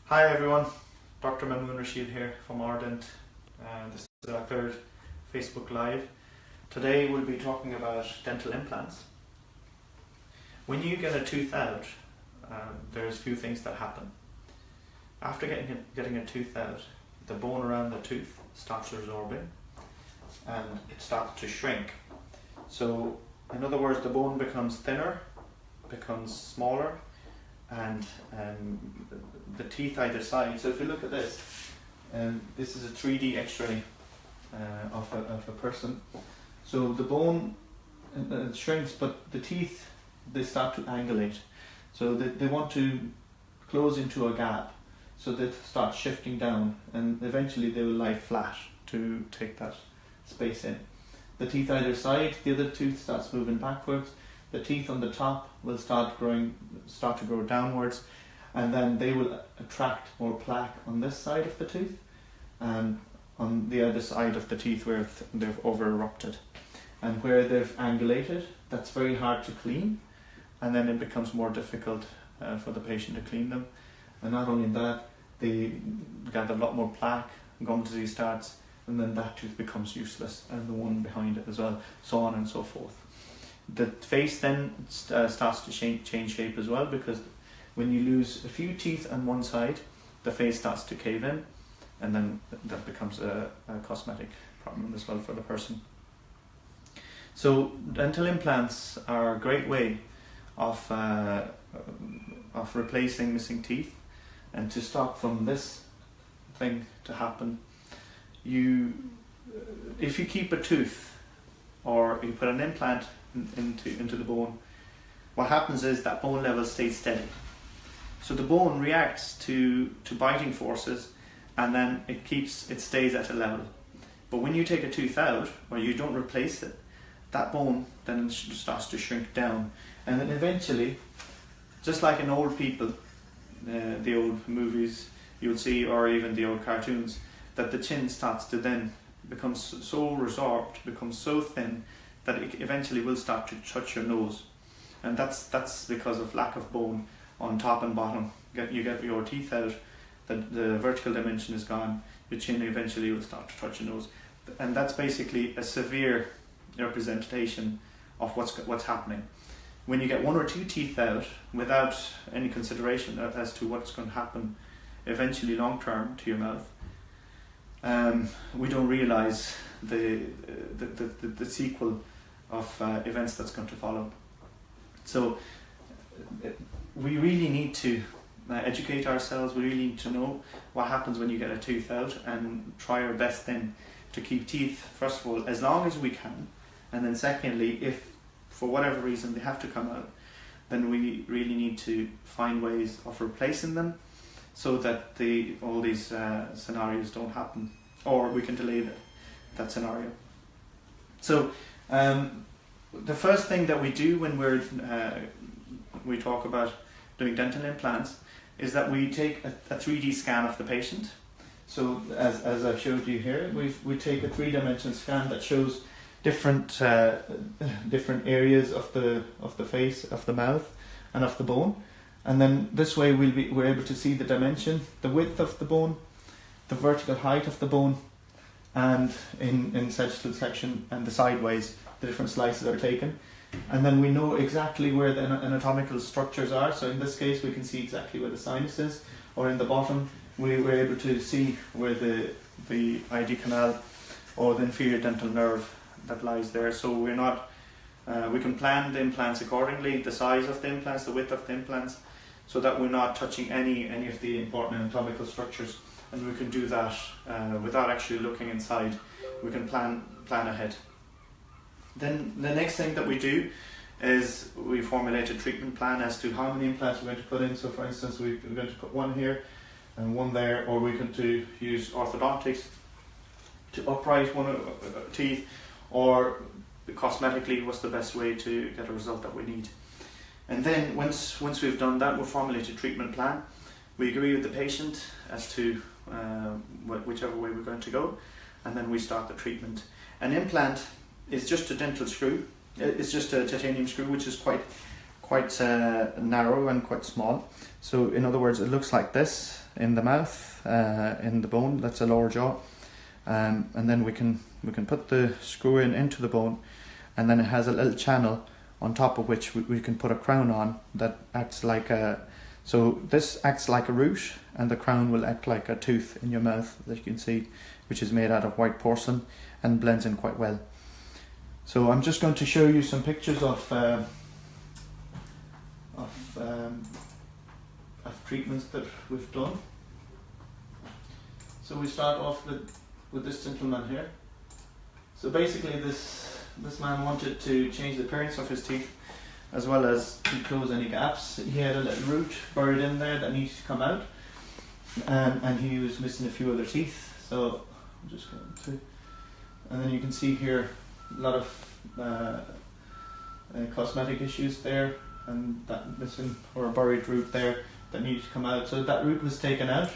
Hi everyone, Dr. Mamoon Rashid here from Rdent. This is our third Facebook Live. Today we'll be talking about dental implants. When you get a tooth out, there's a few things that happen. After getting a tooth out, the bone around the tooth starts resorbing and it starts to shrink. So in other words, the bone becomes thinner, becomes smaller, and the teeth either side. So if you look at this, this is a 3D X-ray of a person. So the bone shrinks, but the teeth, they start to angulate. So they want to close into a gap, so they start shifting down, and eventually they will lie flat to take that space in. The teeth either side, the other tooth starts moving backwards. The teeth on the top will start to grow downwards, and then they will attract more plaque on this side of the tooth and on the other side of the teeth where they've over-erupted. And where they've angulated, that's very hard to clean, and then it becomes more difficult for the patient to clean them. And not only that, they gather a lot more plaque, gum disease starts, and then that tooth becomes useless, and the one behind it as well, so on and so forth. The face then starts to change shape as well, because when you lose a few teeth on one side, the face starts to cave in, and then that becomes a cosmetic problem as well for the person. So dental implants are a great way of replacing missing teeth, and to stop from this thing to happen, if you keep a tooth or you put an implant into the bone, what happens is that bone level stays steady. So the bone reacts to biting forces, and then it stays at a level. But when you take a tooth out or you don't replace it, that bone then starts to shrink down, and then eventually, just like in old people, the old movies you'll see, or even the old cartoons, that the chin starts to then become so resorbed, becomes so thin, that it eventually will start to touch your nose, and that's because of lack of bone on top and bottom. You get your teeth out, the vertical dimension is gone, your chin eventually will start to touch your nose, and that's basically a severe representation of what's happening. When you get one or two teeth out without any consideration as to what's going to happen eventually long term to your mouth, we don't realize the sequel of events that's going to follow. So we really need to educate ourselves. We really need to know what happens when you get a tooth out, and try our best then to keep teeth, first of all, as long as we can, and then secondly, if for whatever reason they have to come out, then we really need to find ways of replacing them, so that all these scenarios don't happen, or we can delay that scenario. So the first thing that we do when we talk about doing dental implants is that we take a 3D scan of the patient. So as I've showed you here, we take a 3-dimensional scan that shows different areas of the face, of the mouth, and of the bone. And then this way we're able to see the dimension, the width of the bone, the vertical height of the bone, and in sagittal section and the sideways, the different slices are taken. And then we know exactly where the anatomical structures are. So in this case we can see exactly where the sinus is, or in the bottom we were able to see where the ID canal or the inferior dental nerve that lies there. So we're not we can plan the implants accordingly, the size of the implants, the width of the implants, so that we're not touching any of the important anatomical structures, and we can do that without actually looking inside. We can plan ahead. Then the next thing that we do is we formulate a treatment plan as to how many implants we're going to put in. So for instance, we're going to put one here and one there, or we're going to use orthodontics to upright one teeth, or cosmetically what's the best way to get a result that we need. And then once we've done that, we'll formulate a treatment plan. We agree with the patient as to whichever way we're going to go, and then we start the treatment. An implant is just a dental screw. It's just a titanium screw, which is quite quite narrow and quite small. So in other words, it looks like this in the mouth, in the bone. That's the lower jaw, and then we can put the screw into the bone, and then it has a little channel on top of which we can put a crown on that acts like a. So this acts like a root, and the crown will act like a tooth in your mouth, as you can see, which is made out of white porcelain and blends in quite well. So I'm just going to show you some pictures of treatments that we've done. So we start off with this gentleman here. So basically this man wanted to change the appearance of his teeth, as well as to close any gaps. He had a little root buried in there that needed to come out, and he was missing a few other teeth. So I'm just going to, and then you can see here a lot of cosmetic issues there, and that missing or a buried root there that needed to come out. So that root was taken out,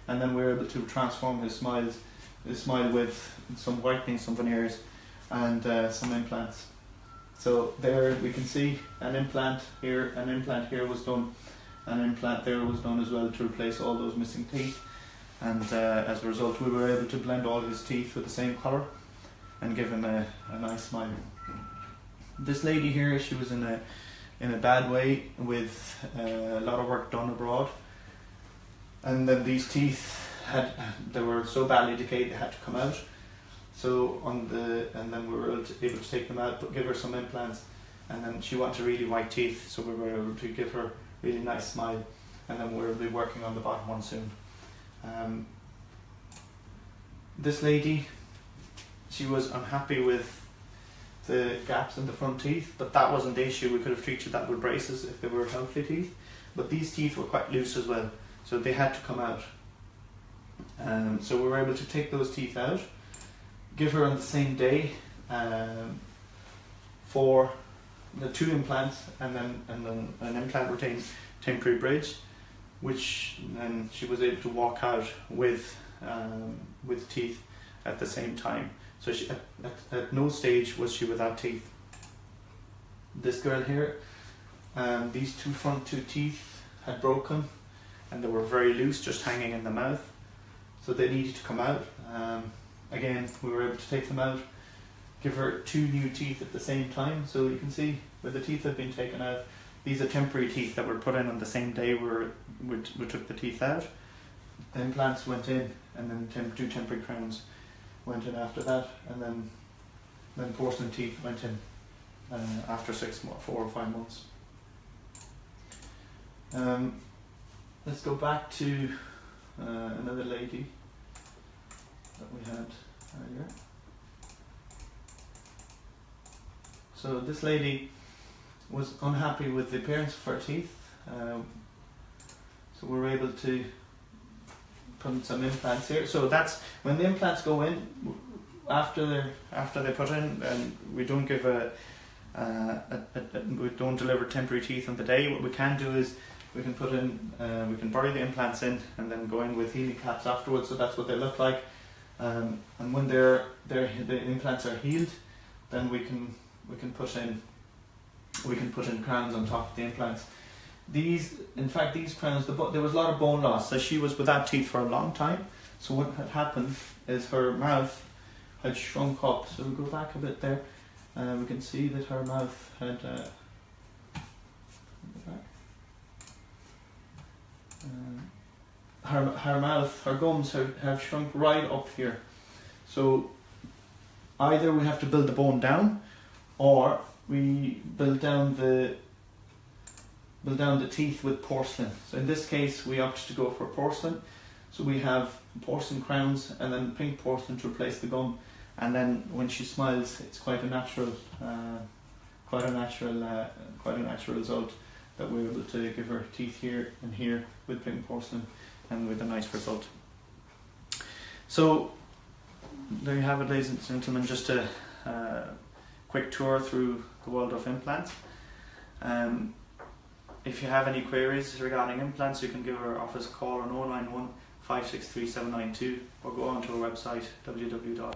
and then we were able to transform his smile with some whitening, some veneers, and some implants. So there we can see an implant here was done, an implant there was done as well to replace all those missing teeth, and as a result we were able to blend all his teeth with the same colour and give him a nice smile. This lady here, she was in a bad way with a lot of work done abroad, and then these teeth they were so badly decayed they had to come out. So and then we were able to take them out, but give her some implants, and then she wanted really white teeth, so we were able to give her a really nice smile, and then we'll be working on the bottom one soon. This lady, she was unhappy with the gaps in the front teeth, but that wasn't the issue. We could have treated that with braces if they were healthy teeth, but these teeth were quite loose as well, so they had to come out. So we were able to take those teeth out, give her on the same day for the 2 implants, and then an implant retained temporary bridge, which then she was able to walk out with teeth at the same time. So she at no stage was she without teeth. This girl here, these front two teeth had broken, and they were very loose, just hanging in the mouth, so they needed to come out. Again, we were able to take them out, give her 2 new teeth at the same time. So you can see where the teeth have been taken out. These are temporary teeth that were put in on the same day we took the teeth out. The implants went in, and then 2 temporary crowns went in after that, and then porcelain teeth went in after 4 or 5 months. Let's go back to another lady that we had earlier. So this lady was unhappy with the appearance of her teeth, so we were able to put some implants here. So that's when the implants go in, after they put in, and we don't give we don't deliver temporary teeth on the day. What we can do is we can put in, we can bury the implants in and then go in with healing caps afterwards. So that's what they look like. And when the implants are healed, then we can put in crowns on top of the implants. In fact, these crowns, there was a lot of bone loss. So she was without teeth for a long time. So what had happened is her mouth had shrunk up. So we go back a bit there, we can see that her mouth had. Her mouth, her gums have shrunk right up here. So either we have to build the bone down, or we build down the teeth with porcelain. So in this case we opted to go for porcelain. So we have porcelain crowns and then pink porcelain to replace the gum, and then when she smiles, it's quite a natural result that we're able to give her teeth here and here with pink porcelain, and with a nice result. So there you have it, ladies and gentlemen, just a quick tour through the world of implants. If you have any queries regarding implants, you can give our office a call on 091 563 792, or go on to our website www.rdent.ie.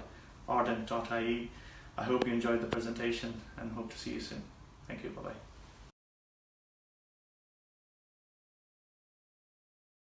I hope you enjoyed the presentation and hope to see you soon. Thank you, bye bye.